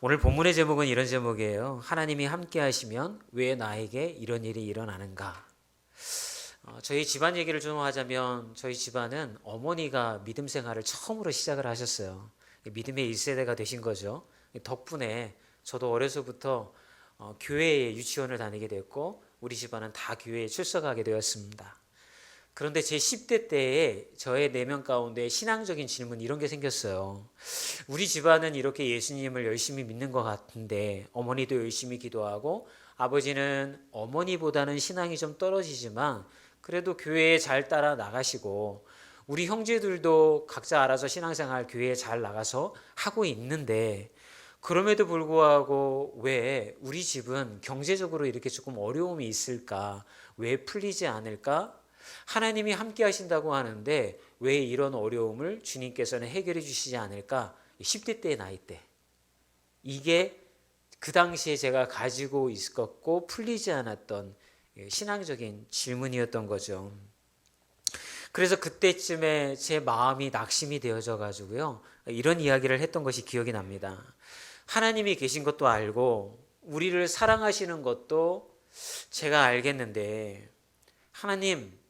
오늘 본문의 제목은 이런 제목이에요. 하나님이 함께 하시면 왜 나에게 이런 일이 일어나는가? 저희 집안 얘기를 좀 하자면 저희 집안은 어머니가 믿음 생활을 처음으로 시작을 하셨어요. 믿음의 1세대가 되신 거죠. 덕분에 저도 어려서부터 교회에 유치원을 다니게 됐고 우리 집안은 다 교회에 출석하게 되었습니다. 그런데 제 10대 때에 저의 내면 가운데 신앙적인 질문 이런 게 생겼어요. 우리 집안은 이렇게 예수님을 열심히 믿는 것 같은데 어머니도 열심히 기도하고 아버지는 어머니보다는 신앙이 좀 떨어지지만 그래도 교회에 잘 따라 나가시고 우리 형제들도 각자 알아서 신앙생활 교회에 잘 나가서 하고 있는데 그럼에도 불구하고 왜 우리 집은 경제적으로 이렇게 조금 어려움이 있을까? 왜 풀리지 않을까? 하나님이 함께 하신다고 하는데 왜 이런 어려움을 주님께서는 해결해 주시지 않을까? 10대 때의 나이 때. 이게 그 당시에 제가 가지고 있었고 풀리지 않았던 신앙적인 질문이었던 거죠. 그래서 그때쯤에 제 마음이 낙심이 되어져 가지고요. 이런 이야기를 했던 것이 기억이 납니다. 하나님이 계신 것도 알고 우리를 사랑하시는 것도 제가 알겠는데 하나님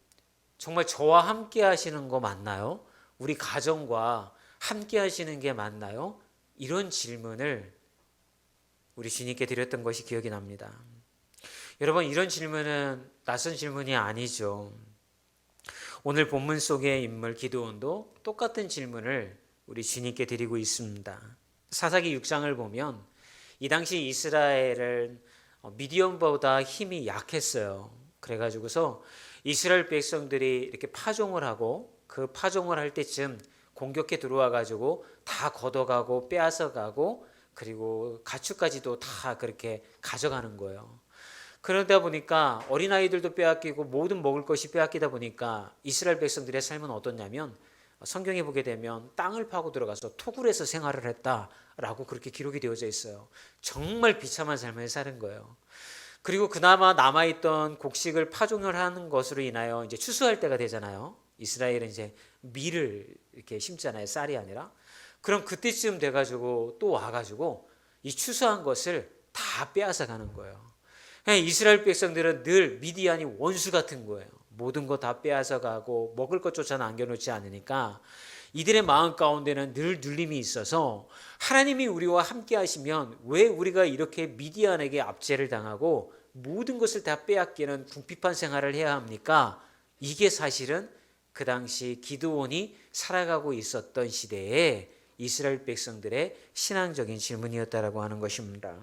정말 저와 함께 하시는 거 맞나요? 우리 가정과 함께 하시는 게 맞나요? 이런 질문을 우리 주님께 드렸던 것이 기억이 납니다. 여러분, 이런 질문은 낯선 질문이 아니죠. 오늘 본문 속의 인물 기드온도 똑같은 질문을 우리 주님께 드리고 있습니다. 사사기 6장을 보면 이 당시 이스라엘은 미디안보다 힘이 약했어요. 그래가지고서 이스라엘 백성들이 이렇게 파종을 하고 그 파종을 할 때쯤 공격해 들어와 가지고 다 걷어가고 빼앗아가고 그리고 가축까지도 다 그렇게 가져가는 거예요. 그러다 보니까 어린아이들도 빼앗기고 모든 먹을 것이 빼앗기다 보니까 이스라엘 백성들의 삶은 어떻냐면 성경에 보게 되면 땅을 파고 들어가서 토굴에서 생활을 했다라고 그렇게 기록이 되어져 있어요. 정말 비참한 삶을 사는 거예요. 그리고 그나마 남아있던 곡식을 파종을 하는 것으로 인하여 이제 추수할 때가 되잖아요. 이스라엘은 이제 밀을 이렇게 심잖아요. 쌀이 아니라. 그럼 그때쯤 돼가지고 또 와가지고 이 추수한 것을 다 빼앗아 가는 거예요. 이스라엘 백성들은 늘 미디안이 원수 같은 거예요. 모든 거 다 빼앗아 가고 먹을 것조차 남겨놓지 않으니까 이들의 마음 가운데는 늘 눌림이 있어서 하나님이 우리와 함께 하시면 왜 우리가 이렇게 미디안에게 압제를 당하고 모든 것을 다 빼앗기는 궁핍한 생활을 해야 합니까? 이게 사실은 그 당시 기드온이 살아가고 있었던 시대에 이스라엘 백성들의 신앙적인 질문이었다라고 하는 것입니다.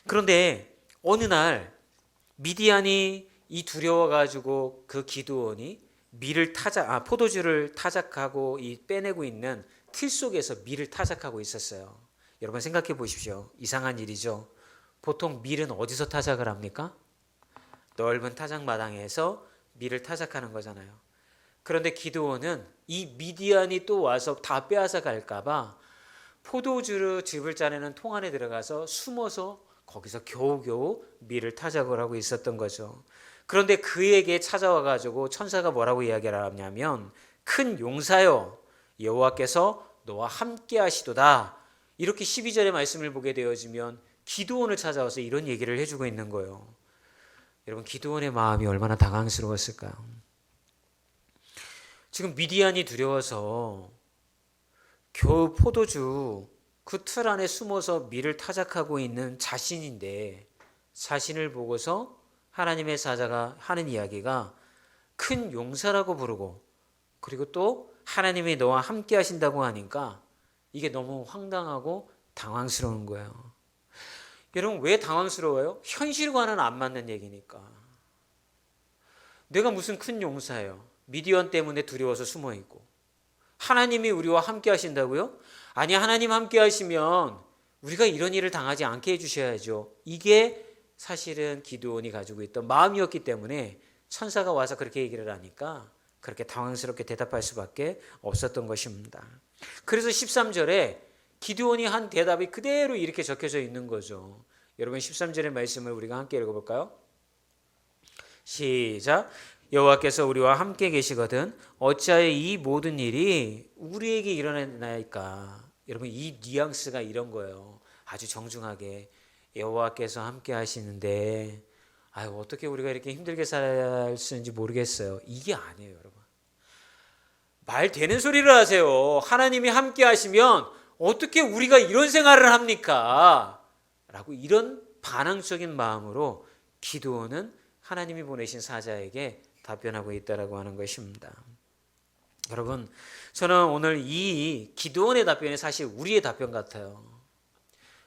그런데 어느 날 미디안이 이 두려워가지고 그 기드온이 포도주를 타작하고 이 빼내고 있는 틀 속에서 밀을 타작하고 있었어요. 여러분 생각해 보십시오. 이상한 일이죠. 보통 밀은 어디서 타작을 합니까? 넓은 타작마당에서 밀을 타작하는 거잖아요. 그런데 기드온은 이 미디안이 또 와서 다 빼앗아 갈까봐 포도주를 즙을 짜내는 통 안에 들어가서 숨어서 거기서 겨우겨우 밀을 타작을 하고 있었던 거죠. 그런데 그에게 찾아와 가지고 천사가 뭐라고 이야기를 하냐면 큰 용사여 여호와께서 너와 함께 하시도다. 이렇게 12절의 말씀을 보게 되어지면 기드온을 찾아와서 이런 얘기를 해주고 있는 거예요. 여러분 기드온의 마음이 얼마나 당황스러웠을까요? 지금 미디안이 두려워서 겨우 포도주 그 틀 안에 숨어서 밀을 타작하고 있는 자신인데 자신을 보고서 하나님의 사자가 하는 이야기가 큰 용사라고 부르고 그리고 또 하나님이 너와 함께 하신다고 하니까 이게 너무 황당하고 당황스러운 거예요. 여러분 왜 당황스러워요? 현실과는 안 맞는 얘기니까. 내가 무슨 큰 용사예요. 미디안 때문에 두려워서 숨어있고 하나님이 우리와 함께 하신다고요? 아니 하나님 함께 하시면 우리가 이런 일을 당하지 않게 해주셔야죠. 이게 사실은 기드온이 가지고 있던 마음이었기 때문에 천사가 와서 그렇게 얘기를 하니까 그렇게 당황스럽게 대답할 수밖에 없었던 것입니다. 그래서 13절에 기드온이 한 대답이 그대로 이렇게 적혀져 있는 거죠. 여러분 13절의 말씀을 우리가 함께 읽어볼까요? 시작. 여호와께서 우리와 함께 계시거든 어찌하여 이 모든 일이 우리에게 일어나나이까. 여러분 이 뉘앙스가 이런 거예요. 아주 정중하게 여호와께서 함께 하시는데 아유 어떻게 우리가 이렇게 힘들게 살 수 있는지 모르겠어요. 이게 아니에요, 여러분. 말 되는 소리를 하세요. 하나님이 함께 하시면 어떻게 우리가 이런 생활을 합니까? 라고 이런 반항적인 마음으로 기드온은 하나님이 보내신 사자에게 답변하고 있다라고 하는 것입니다. 여러분, 저는 오늘 이 기드온의 답변이 사실 우리의 답변 같아요.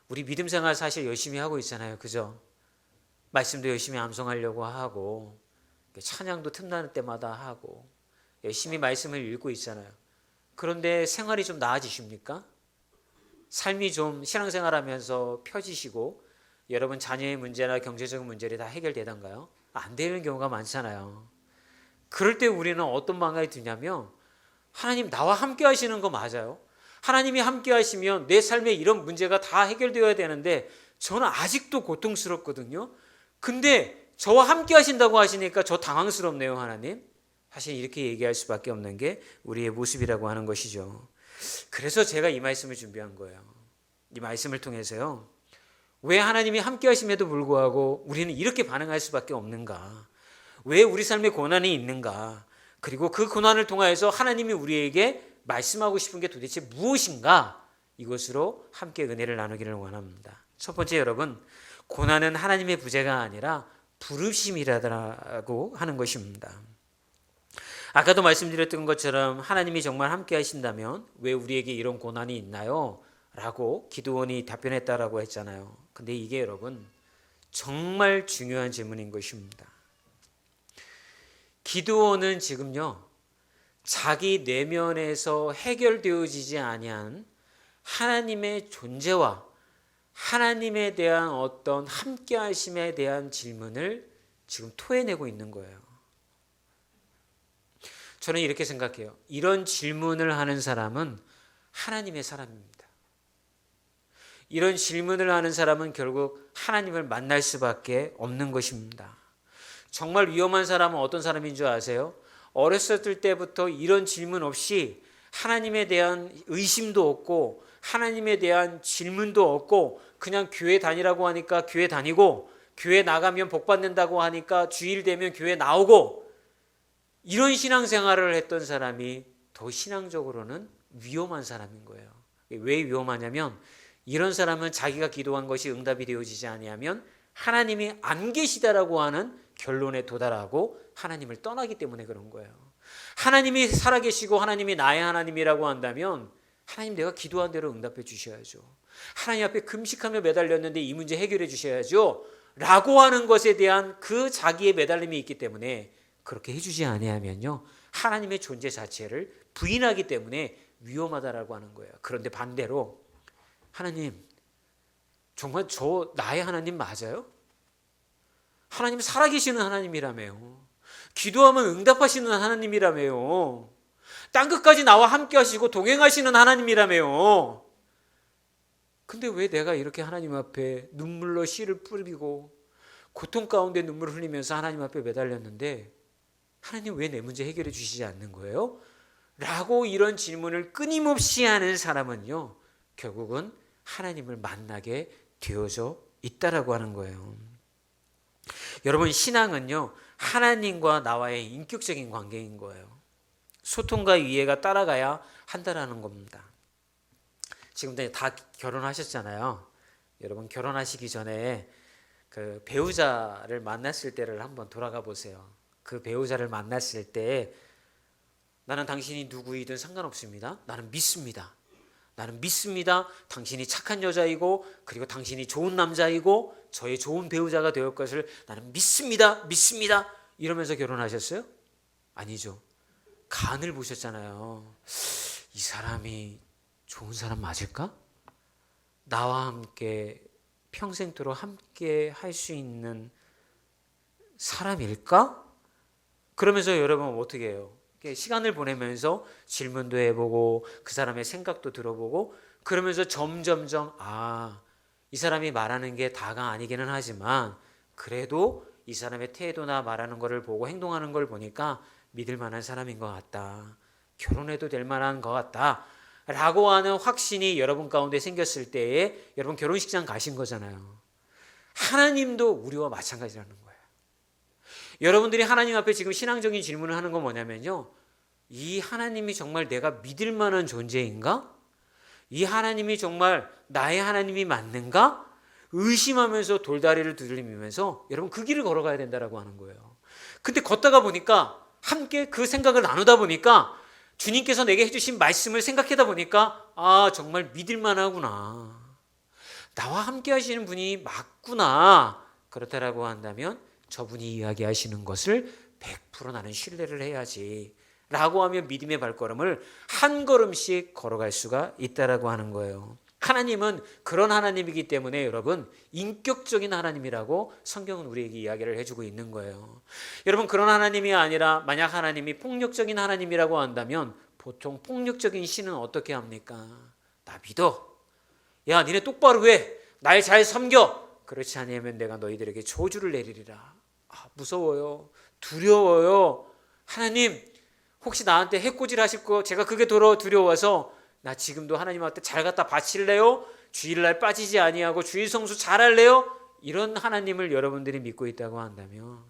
우리 믿음 생활 사실 열심히 하고 있잖아요. 그죠? 말씀도 열심히 암송하려고 하고 찬양도 틈나는 때마다 하고 열심히 말씀을 읽고 있잖아요. 그런데 생활이 좀 나아지십니까? 삶이 좀 신앙생활하면서 펴지시고 여러분 자녀의 문제나 경제적인 문제들이 다 해결되던가요? 안 되는 경우가 많잖아요. 그럴 때 우리는 어떤 마음이 드냐면 하나님 나와 함께 하시는 거 맞아요? 하나님이 함께 하시면 내 삶에 이런 문제가 다 해결되어야 되는데 저는 아직도 고통스럽거든요. 근데 저와 함께 하신다고 하시니까 저 당황스럽네요, 하나님. 사실 이렇게 얘기할 수밖에 없는 게 우리의 모습이라고 하는 것이죠. 그래서 제가 이 말씀을 준비한 거예요. 이 말씀을 통해서요. 왜 하나님이 함께 하심에도 불구하고 우리는 이렇게 반응할 수밖에 없는가? 왜 우리 삶에 고난이 있는가? 그리고 그 고난을 통하여서 하나님이 우리에게 말씀하고 싶은 게 도대체 무엇인가? 이것으로 함께 은혜를 나누기를 원합니다. 첫 번째 여러분, 고난은 하나님의 부재가 아니라 부르심이라고 하는 것입니다. 아까도 말씀드렸던 것처럼 하나님이 정말 함께 하신다면 왜 우리에게 이런 고난이 있나요? 라고 기드온이 답변했다라고 했잖아요. 근데 이게 여러분 정말 중요한 질문인 것입니다. 기드온은 지금요 자기 내면에서 해결되어지지 아니한 하나님의 존재와 하나님에 대한 어떤 함께하심에 대한 질문을 지금 토해내고 있는 거예요. 저는 이렇게 생각해요. 이런 질문을 하는 사람은 하나님의 사람입니다. 이런 질문을 하는 사람은 결국 하나님을 만날 수밖에 없는 것입니다. 정말 위험한 사람은 어떤 사람인 줄 아세요? 어렸을 때부터 이런 질문 없이 하나님에 대한 의심도 없고 하나님에 대한 질문도 없고 그냥 교회 다니라고 하니까 교회 다니고 교회 나가면 복 받는다고 하니까 주일 되면 교회 나오고 이런 신앙생활을 했던 사람이 더 신앙적으로는 위험한 사람인 거예요. 왜 위험하냐면 이런 사람은 자기가 기도한 것이 응답이 되어지지 아니하면 하나님이 안 계시다라고 하는 결론에 도달하고 하나님을 떠나기 때문에 그런 거예요. 하나님이 살아계시고 하나님이 나의 하나님이라고 한다면 하나님 내가 기도한 대로 응답해 주셔야죠. 하나님 앞에 금식하며 매달렸는데 이 문제 해결해 주셔야죠. 라고 하는 것에 대한 그 자기의 매달림이 있기 때문에 그렇게 해주지 아니하면요 하나님의 존재 자체를 부인하기 때문에 위험하다라고 하는 거예요. 그런데 반대로 하나님 정말 저 나의 하나님 맞아요? 하나님 살아계시는 하나님이라며요. 기도하면 응답하시는 하나님이라며요. 땅끝까지 나와 함께 하시고 동행하시는 하나님이라며요. 근데 왜 내가 이렇게 하나님 앞에 눈물로 씨를 뿌리고 고통 가운데 눈물을 흘리면서 하나님 앞에 매달렸는데 하나님 왜 내 문제 해결해 주시지 않는 거예요? 라고 이런 질문을 끊임없이 하는 사람은요 결국은 하나님을 만나게 되어져 있다라고 하는 거예요. 여러분 신앙은요 하나님과 나와의 인격적인 관계인 거예요. 소통과 이해가 따라가야 한다라는 겁니다. 지금 다 결혼하셨잖아요. 여러분 결혼하시기 전에 그 배우자를 만났을 때를 한번 돌아가 보세요. 그 배우자를 만났을 때 나는 당신이 누구이든 상관없습니다. 나는 믿습니다. 나는 믿습니다. 당신이 착한 여자이고 그리고 당신이 좋은 남자이고 저의 좋은 배우자가 되올 것을 나는 믿습니다. 믿습니다. 이러면서 결혼하셨어요? 아니죠. 간을 보셨잖아요. 이 사람이 좋은 사람 맞을까? 나와 함께 평생토록 함께 할 수 있는 사람일까? 그러면서 여러분 어떻게 해요? 시간을 보내면서 질문도 해보고 그 사람의 생각도 들어보고 그러면서 점점점 이 사람이 말하는 게 다가 아니기는 하지만 그래도 이 사람의 태도나 말하는 거를 보고 행동하는 걸 보니까 믿을 만한 사람인 것 같다. 결혼해도 될 만한 것 같다. 라고 하는 확신이 여러분 가운데 생겼을 때에 여러분 결혼식장 가신 거잖아요. 하나님도 우리와 마찬가지라는 거예요. 여러분들이 하나님 앞에 지금 신앙적인 질문을 하는 건 뭐냐면요, 이 하나님이 정말 내가 믿을 만한 존재인가? 이 하나님이 정말 나의 하나님이 맞는가? 의심하면서 돌다리를 두드리면서 여러분 그 길을 걸어가야 된다라고 하는 거예요. 근데 걷다가 보니까, 함께 그 생각을 나누다 보니까, 주님께서 내게 해주신 말씀을 생각하다 보니까, 아, 정말 믿을 만하구나, 나와 함께 하시는 분이 맞구나, 그렇다라고 한다면 저분이 이야기하시는 것을 100% 나는 신뢰를 해야지 라고 하면 믿음의 발걸음을 한 걸음씩 걸어갈 수가 있다라고 하는 거예요. 하나님은 그런 하나님이기 때문에 여러분 인격적인 하나님이라고 성경은 우리에게 이야기를 해주고 있는 거예요. 여러분 그런 하나님이 아니라 만약 하나님이 폭력적인 하나님이라고 한다면 보통 폭력적인 신은 어떻게 합니까? 나 믿어. 야, 니네 똑바로 해. 날 잘 섬겨. 그렇지 않으면 내가 너희들에게 저주를 내리리라. 아, 무서워요. 두려워요. 하나님 혹시 나한테 해코지를 하실 거 제가 그게 두려워서 나 지금도 하나님한테 잘 갖다 바칠래요? 주일날 빠지지 아니하고 주일 성수 잘할래요? 이런 하나님을 여러분들이 믿고 있다고 한다면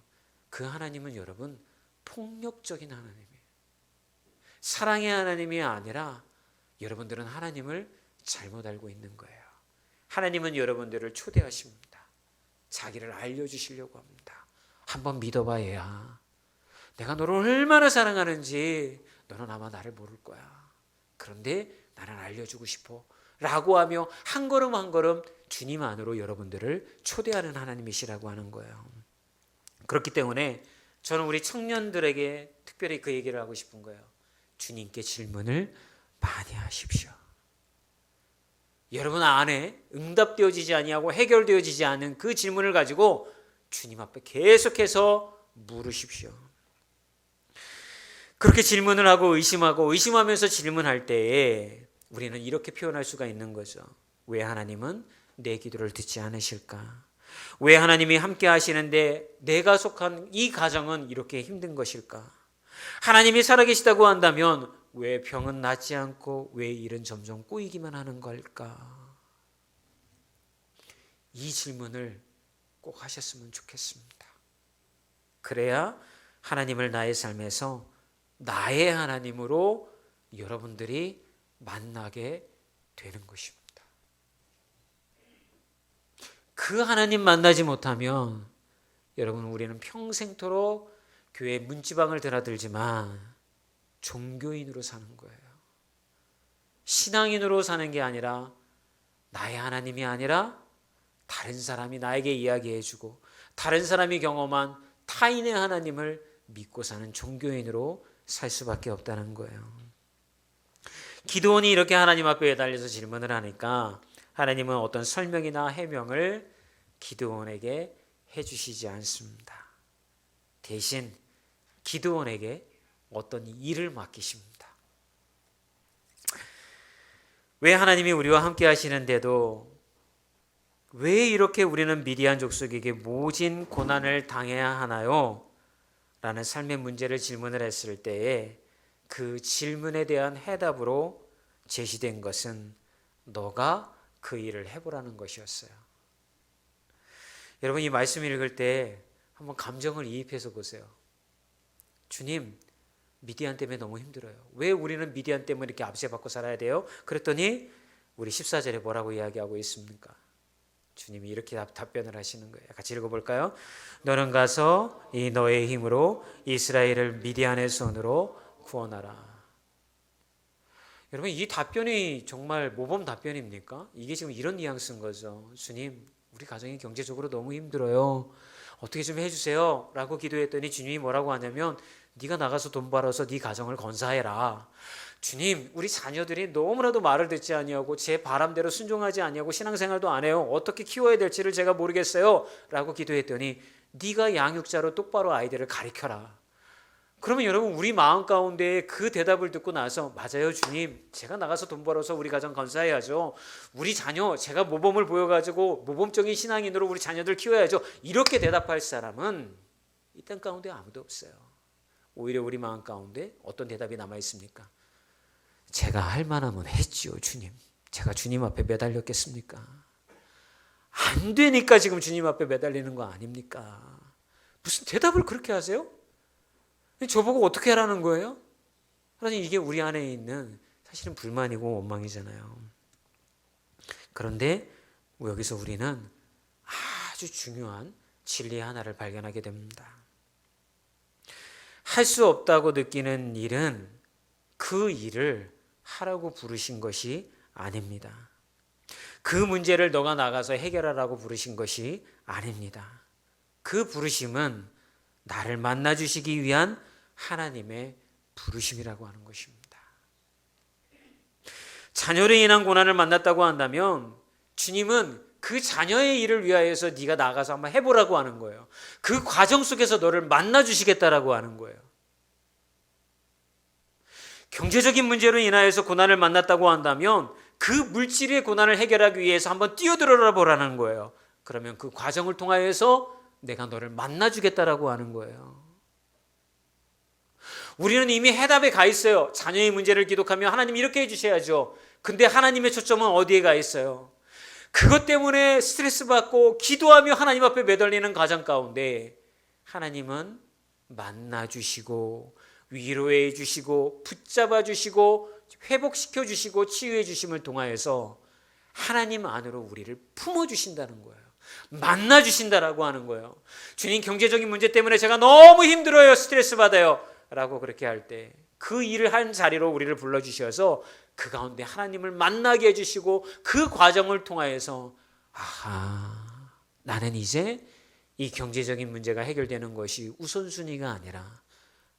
그 하나님은 여러분 폭력적인 하나님이에요. 사랑의 하나님이 아니라 여러분들은 하나님을 잘못 알고 있는 거예요. 하나님은 여러분들을 초대하십니다. 자기를 알려주시려고 합니다. 한번 믿어봐야 내가 너를 얼마나 사랑하는지 너는 아마 나를 모를 거야. 그런데 나는 알려주고 싶어 라고 하며 한 걸음 한 걸음 주님 안으로 여러분들을 초대하는 하나님이시라고 하는 거예요. 그렇기 때문에 저는 우리 청년들에게 특별히 그 얘기를 하고 싶은 거예요. 주님께 질문을 많이 하십시오. 여러분 안에 응답되어지지 아니하고 해결되어지지 않은 그 질문을 가지고 주님 앞에 계속해서 물으십시오. 그렇게 질문을 하고 의심하면서 질문할 때에 우리는 이렇게 표현할 수가 있는 거죠. 왜 하나님은 내 기도를 듣지 않으실까? 왜 하나님이 함께 하시는데 내가 속한 이 가정은 이렇게 힘든 것일까? 하나님이 살아계시다고 한다면 왜 병은 낫지 않고 왜 일은 점점 꼬이기만 하는 걸까? 이 질문을 꼭 하셨으면 좋겠습니다. 그래야 하나님을 나의 삶에서 나의 하나님으로 여러분들이 만나게 되는 것입니다. 그 하나님 만나지 못하면 여러분 우리는 평생토록 교회 문지방을 드나들지만 종교인으로 사는 거예요. 신앙인으로 사는 게 아니라 나의 하나님이 아니라 다른 사람이 나에게 이야기해주고 다른 사람이 경험한 타인의 하나님을 믿고 사는 종교인으로 살 수밖에 없다는 거예요. 기드온이 이렇게 하나님 앞에 매달려서 질문을 하니까 하나님은 어떤 설명이나 해명을 기드온에게 해주시지 않습니다. 대신 기드온에게 어떤 일을 맡기십니다. 왜 하나님이 우리와 함께 하시는데도 왜 이렇게 우리는 미디안 족속에게 모진 고난을 당해야 하나요? 라는 삶의 문제를 질문을 했을 때에 그 질문에 대한 해답으로 제시된 것은 너가 그 일을 해보라는 것이었어요. 여러분 이 말씀 읽을 때 한번 감정을 이입해서 보세요. 주님, 미디안 때문에 너무 힘들어요. 왜 우리는 미디안 때문에 이렇게 압제받고 살아야 돼요? 그랬더니 우리 14절에 뭐라고 이야기하고 있습니까? 주님이 이렇게 답변을 하시는 거예요. 같이 읽어볼까요? 너는 가서 이 너의 힘으로 이스라엘을 미디안의 손으로 구원하라. 여러분 이 답변이 정말 모범 답변입니까? 이게 지금 이런 뉘앙스인 거죠. 주님, 우리 가정이 경제적으로 너무 힘들어요. 어떻게 좀 해주세요 라고 기도했더니 주님이 뭐라고 하냐면 네가 나가서 돈 벌어서 네 가정을 건사해라. 주님, 우리 자녀들이 너무나도 말을 듣지 아니하고 제 바람대로 순종하지 아니하고 신앙생활도 안 해요. 어떻게 키워야 될지를 제가 모르겠어요 라고 기도했더니 네가 양육자로 똑바로 아이들을 가르쳐라. 그러면 여러분 우리 마음 가운데 그 대답을 듣고 나서 맞아요 주님, 제가 나가서 돈 벌어서 우리 가정 건사해야죠. 우리 자녀 제가 모범을 보여가지고 모범적인 신앙인으로 우리 자녀들 키워야죠. 이렇게 대답할 사람은 이 땅 가운데 아무도 없어요. 오히려 우리 마음 가운데 어떤 대답이 남아 있습니까? 제가 할 만하면 했지요, 주님. 제가 주님 앞에 매달렸겠습니까? 안 되니까 지금 주님 앞에 매달리는 거 아닙니까? 무슨 대답을 그렇게 하세요? 저보고 어떻게 하라는 거예요? 하나님, 이게 우리 안에 있는 사실은 불만이고 원망이잖아요. 그런데 여기서 우리는 아주 중요한 진리 하나를 발견하게 됩니다. 할 수 없다고 느끼는 일은 그 일을 하라고 부르신 것이 아닙니다. 그 문제를 너가 나가서 해결하라고 부르신 것이 아닙니다. 그 부르심은 나를 만나주시기 위한 하나님의 부르심이라고 하는 것입니다. 자녀로 인한 고난을 만났다고 한다면 주님은 그 자녀의 일을 위하여서 네가 나가서 한번 해보라고 하는 거예요. 그 과정 속에서 너를 만나주시겠다라고 하는 거예요. 경제적인 문제로 인하여서 고난을 만났다고 한다면 그 물질의 고난을 해결하기 위해서 한번 뛰어들어라 보라는 거예요. 그러면 그 과정을 통하여서 내가 너를 만나주겠다라고 하는 거예요. 우리는 이미 해답에 가 있어요. 자녀의 문제를 기독하며 하나님 이렇게 해주셔야죠. 근데 하나님의 초점은 어디에 가 있어요? 그것 때문에 스트레스 받고 기도하며 하나님 앞에 매달리는 가정 가운데 하나님은 만나주시고 위로해 주시고 붙잡아 주시고 회복시켜 주시고 치유해 주심을 통하여서 하나님 안으로 우리를 품어 주신다는 거예요. 만나 주신다라고 하는 거예요. 주님, 경제적인 문제 때문에 제가 너무 힘들어요. 스트레스 받아요. 라고 그렇게 할 때 그 일을 한 자리로 우리를 불러주셔서 그 가운데 하나님을 만나게 해주시고 그 과정을 통하여서 아하, 나는 이제 이 경제적인 문제가 해결되는 것이 우선순위가 아니라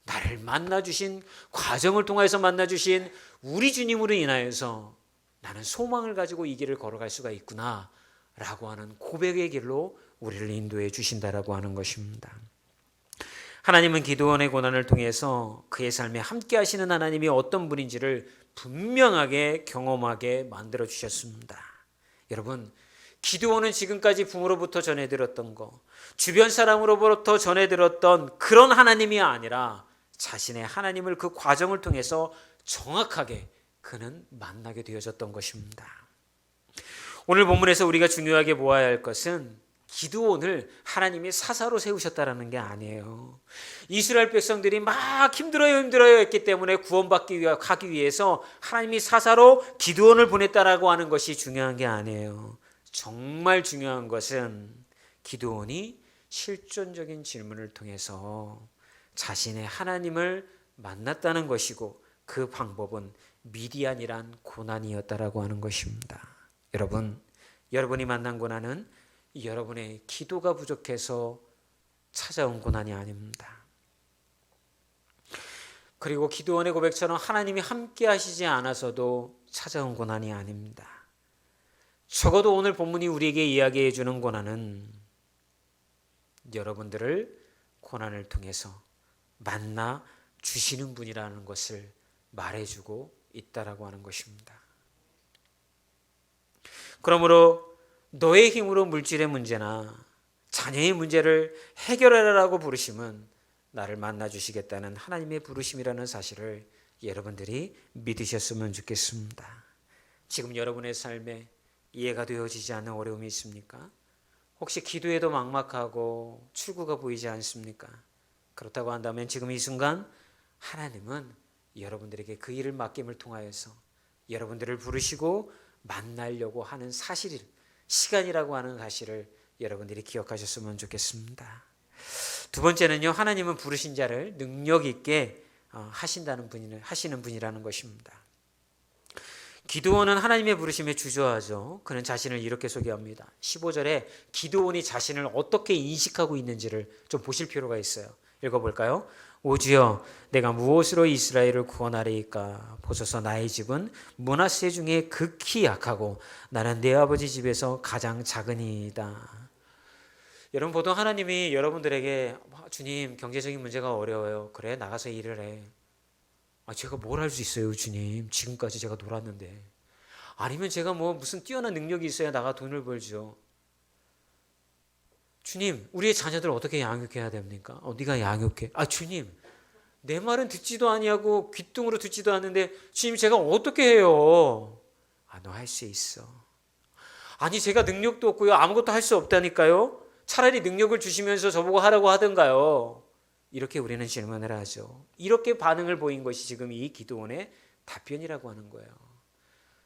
나를 만나주신 과정을 통해서 만나주신 우리 주님으로 인하여서 나는 소망을 가지고 이 길을 걸어갈 수가 있구나 라고 하는 고백의 길로 우리를 인도해 주신다라고 하는 것입니다. 하나님은 기드온의 고난을 통해서 그의 삶에 함께 하시는 하나님이 어떤 분인지를 분명하게 경험하게 만들어 주셨습니다. 여러분, 기드온은 지금까지 부모로부터 전해 들었던 거, 주변 사람으로부터 전해 들었던 그런 하나님이 아니라 자신의 하나님을 그 과정을 통해서 정확하게 그는 만나게 되어졌던 것입니다. 오늘 본문에서 우리가 중요하게 보아야 할 것은 기드온을 하나님이 사사로 세우셨다라는 게 아니에요. 이스라엘 백성들이 막 힘들어요 했기 때문에 구원받기 위해서 하나님이 사사로 기드온을 보냈다라고 하는 것이 중요한 게 아니에요. 정말 중요한 것은 기드온이 실존적인 질문을 통해서 자신의 하나님을 만났다는 것이고 그 방법은 미디안이란 고난이었다라고 하는 것입니다. 여러분이 만난 고난은 여러분의 기도가 부족해서 찾아온 고난이 아닙니다. 그리고 기드온의 고백처럼 하나님이 함께 하시지 않아서도 찾아온 고난이 아닙니다. 적어도 오늘 본문이 우리에게 이야기해 주는 고난은 여러분들을 고난을 통해서 만나 주시는 분이라는 것을 말해주고 있다라고 하는 것입니다. 그러므로 너의 힘으로 물질의 문제나 자녀의 문제를 해결하라고 부르심은 나를 만나 주시겠다는 하나님의 부르심이라는 사실을 여러분들이 믿으셨으면 좋겠습니다. 지금 여러분의 삶에 이해가 되어지지 않는 어려움이 있습니까? 혹시 기도에도 막막하고 출구가 보이지 않습니까? 그렇다고 한다면 지금 이 순간 하나님은 여러분들에게 그 일을 맡김을 통하여서 여러분들을 부르시고 만나려고 하는 시간이라고 하는 사실을 여러분들이 기억하셨으면 좋겠습니다. 두 번째는요, 하나님은 부르신 자를 능력 있게 하시는 분이라는 것입니다. 기드온은 하나님의 부르심에 주저하죠. 그는 자신을 이렇게 소개합니다. 15절에 기드온이 자신을 어떻게 인식하고 있는지를 좀 보실 필요가 있어요. 읽어볼까요? 오 주여, 내가 무엇으로 이스라엘을 구원하리이까? 보소서, 나의 집은 므낫세 중에 극히 약하고 나는 내 아버지 집에서 가장 작으니이다. 여러분, 보통 하나님이 여러분들에게 주님, 경제적인 문제가 어려워요. 그래, 나가서 일을 해. 제가 뭘 할 수 있어요, 주님? 지금까지 제가 놀았는데. 아니면 제가 무슨 뛰어난 능력이 있어야 나가 돈을 벌죠. 주님, 우리의 자녀들 어떻게 양육해야 됩니까? 네가 양육해. 주님, 내 말은 듣지도 아니하고 귀뚱으로 듣지도 않는데 주님 제가 어떻게 해요? 너 할 수 있어. 아니 제가 능력도 없고요. 아무것도 할 수 없다니까요. 차라리 능력을 주시면서 저보고 하라고 하던가요. 이렇게 우리는 질문을 하죠. 이렇게 반응을 보인 것이 지금 이 기드온의 답변이라고 하는 거예요.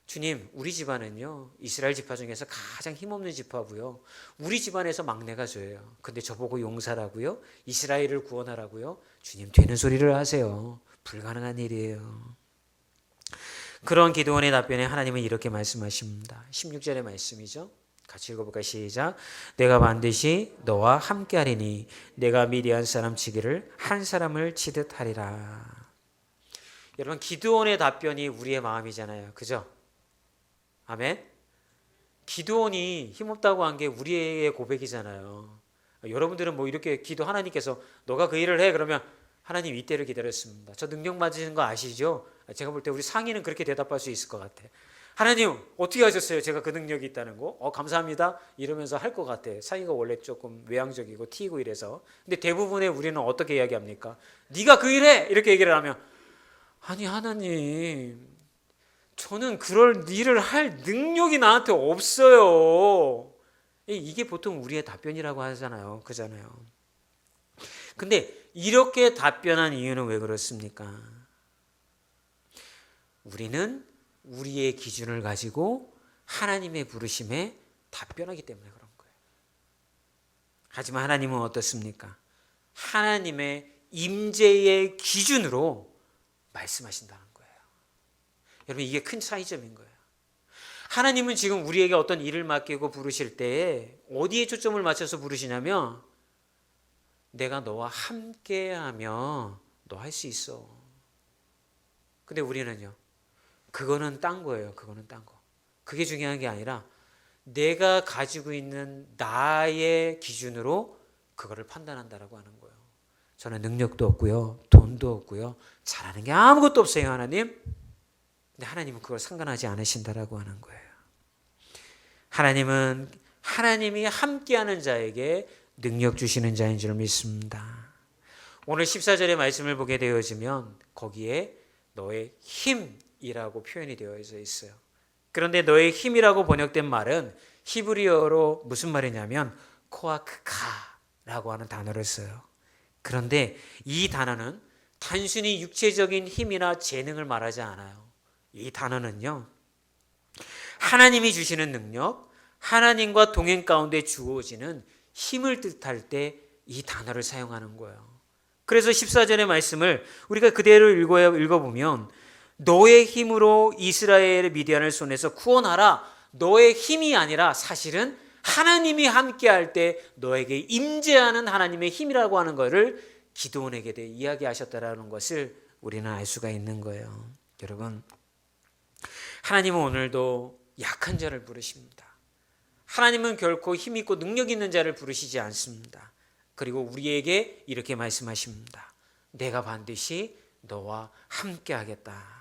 주님, 우리 집안은요 이스라엘 지파 중에서 가장 힘없는 지파고요. 우리 집안에서 막내가 저예요. 근데 저보고 용사라고요? 이스라엘을 구원하라고요? 주님 되는 소리를 하세요. 불가능한 일이에요. 그런 기드온의 답변에 하나님은 이렇게 말씀하십니다. 16절의 말씀이죠. 같이 읽어볼까요? 시작. 내가 반드시 너와 함께하리니 내가 미디안 사람 치기를 한 사람을 치듯 하리라. 여러분 기드온의 답변이 우리의 마음이잖아요. 그죠? 아멘. 기드온이 힘없다고 한 게 우리의 고백이잖아요. 여러분들은 뭐 이렇게 기도 하나님께서 너가 그 일을 해 그러면 하나님 이때를 기다렸습니다. 저 능력 맞으신 거 아시죠? 제가 볼 때 우리 상인은 그렇게 대답할 수 있을 것 같아. 하나님 어떻게 하셨어요? 제가 그 능력이 있다는 거. 감사합니다. 이러면서 할 것 같아. 상인가 원래 조금 외향적이고 튀고 이래서. 근데 대부분의 우리는 어떻게 이야기합니까? 네가 그 일해 이렇게 얘기를 하면 아니 하나님 저는 그럴 일을 할 능력이 나한테 없어요. 이게 보통 우리의 답변이라고 하잖아요. 그잖아요. 근데 이렇게 답변한 이유는 왜 그렇습니까? 우리는 우리의 기준을 가지고 하나님의 부르심에 답변하기 때문에 그런 거예요. 하지만 하나님은 어떻습니까? 하나님의 임재의 기준으로 말씀하신다는 거예요. 여러분 이게 큰 차이점인 거예요. 하나님은 지금 우리에게 어떤 일을 맡기고 부르실 때에 어디에 초점을 맞춰서 부르시냐면 내가 너와 함께하며 너 할 수 있어. 근데 우리는요. 그거는 딴 거예요. 그거는 딴 거. 그게 중요한 게 아니라 내가 가지고 있는 나의 기준으로 그거를 판단한다라고 하는 거예요. 저는 능력도 없고요. 돈도 없고요. 잘하는 게 아무것도 없어요. 하나님. 근데 하나님은 그걸 상관하지 않으신다라고 하는 거예요. 하나님은 하나님이 함께하는 자에게 능력 주시는 자인 줄 믿습니다. 오늘 14절의 말씀을 보게 되어지면 거기에 너의 힘이라고 표현이 되어 있어요. 그런데 너의 힘이라고 번역된 말은 히브리어로 무슨 말이냐면 코아크카라고 하는 단어를 써요. 그런데 이 단어는 단순히 육체적인 힘이나 재능을 말하지 않아요. 이 단어는요. 하나님이 주시는 능력, 하나님과 동행 가운데 주어지는 힘을 뜻할 때 이 단어를 사용하는 거예요. 그래서 14절의 말씀을 우리가 그대로 읽어보면 너의 힘으로 이스라엘의 미디안을 손에서 구원하라. 너의 힘이 아니라 사실은 하나님이 함께할 때 너에게 임재하는 하나님의 힘이라고 하는 것을 기드온에게 대해 이야기하셨다라는 것을 우리는 알 수가 있는 거예요. 여러분 하나님은 오늘도 약한 자를 부르십니다. 하나님은 결코 힘있고 능력 있는 자를 부르시지 않습니다. 그리고 우리에게 이렇게 말씀하십니다. 내가 반드시 너와 함께 하겠다.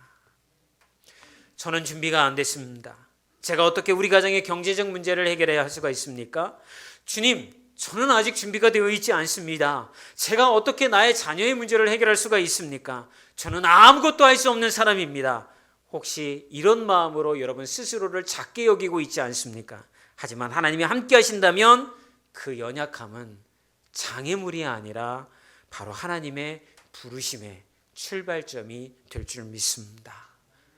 저는 준비가 안 됐습니다. 제가 어떻게 우리 가정의 경제적 문제를 해결해야 할 수가 있습니까? 주님, 저는 아직 준비가 되어 있지 않습니다. 제가 어떻게 나의 자녀의 문제를 해결할 수가 있습니까? 저는 아무것도 할 수 없는 사람입니다. 혹시 이런 마음으로 여러분 스스로를 작게 여기고 있지 않습니까? 하지만 하나님이 함께 하신다면 그 연약함은 장애물이 아니라 바로 하나님의 부르심의 출발점이 될 줄 믿습니다.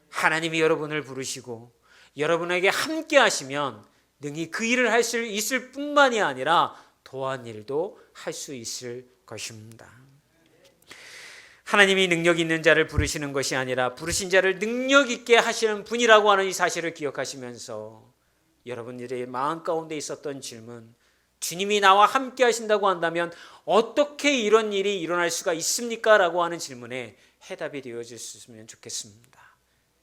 하나님이 여러분을 부르시고 여러분에게 함께 하시면 능히 그 일을 할 수 있을 뿐만이 아니라 더한 일도 할 수 있을 것입니다. 하나님이 능력 있는 자를 부르시는 것이 아니라 부르신 자를 능력 있게 하시는 분이라고 하는 이 사실을 기억하시면서 여러분들의 마음 가운데 있었던 질문, 주님이 나와 함께 하신다고 한다면 어떻게 이런 일이 일어날 수가 있습니까? 라고 하는 질문에 해답이 되어졌으면 좋겠습니다.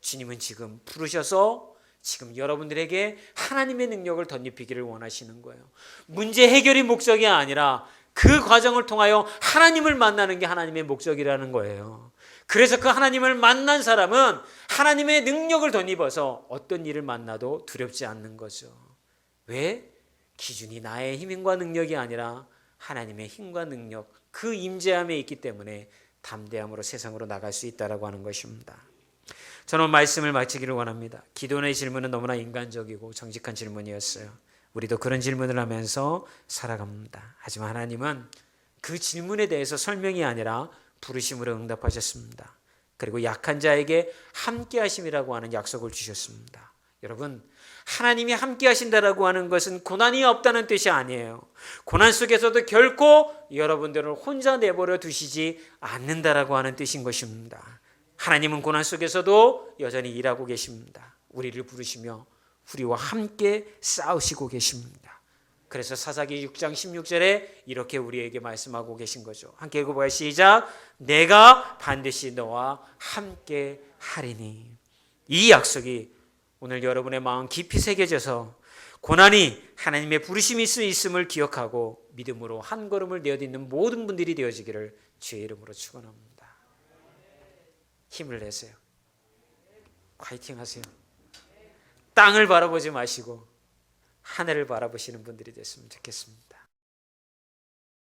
주님은 지금 부르셔서 지금 여러분들에게 하나님의 능력을 덧입히기를 원하시는 거예요. 문제 해결이 목적이 아니라 그 과정을 통하여 하나님을 만나는 게 하나님의 목적이라는 거예요. 그래서 그 하나님을 만난 사람은 하나님의 능력을 덧입어서 어떤 일을 만나도 두렵지 않는 거죠. 왜? 기준이 나의 힘과 능력이 아니라 하나님의 힘과 능력, 그 임재함에 있기 때문에 담대함으로 세상으로 나갈 수 있다라고 하는 것입니다. 저는 말씀을 마치기를 원합니다. 기도원의 질문은 너무나 인간적이고 정직한 질문이었어요. 우리도 그런 질문을 하면서 살아갑니다. 하지만 하나님은 그 질문에 대해서 설명이 아니라 부르심으로 응답하셨습니다. 그리고 약한 자에게 함께 하심이라고 하는 약속을 주셨습니다. 여러분, 하나님이 함께 하신다라고 하는 것은 고난이 없다는 뜻이 아니에요. 고난 속에서도 결코 여러분들을 혼자 내버려 두시지 않는다라고 하는 뜻인 것입니다. 하나님은 고난 속에서도 여전히 일하고 계십니다. 우리를 부르시며 우리와 함께 싸우시고 계십니다. 그래서 사사기 6장 16절에 이렇게 우리에게 말씀하고 계신 거죠. 함께 읽어봐요. 시작. 내가 반드시 너와 함께 하리니. 이 약속이 오늘 여러분의 마음 깊이 새겨져서 고난이 하나님의 부르심이 있음을 기억하고 믿음으로 한 걸음을 내어딛는 모든 분들이 되어지기를 주의 이름으로 축원합니다. 힘을 내세요. 화이팅 하세요. 땅을 바라보지 마시고 하늘을 바라보시는 분들이 됐으면 좋겠습니다.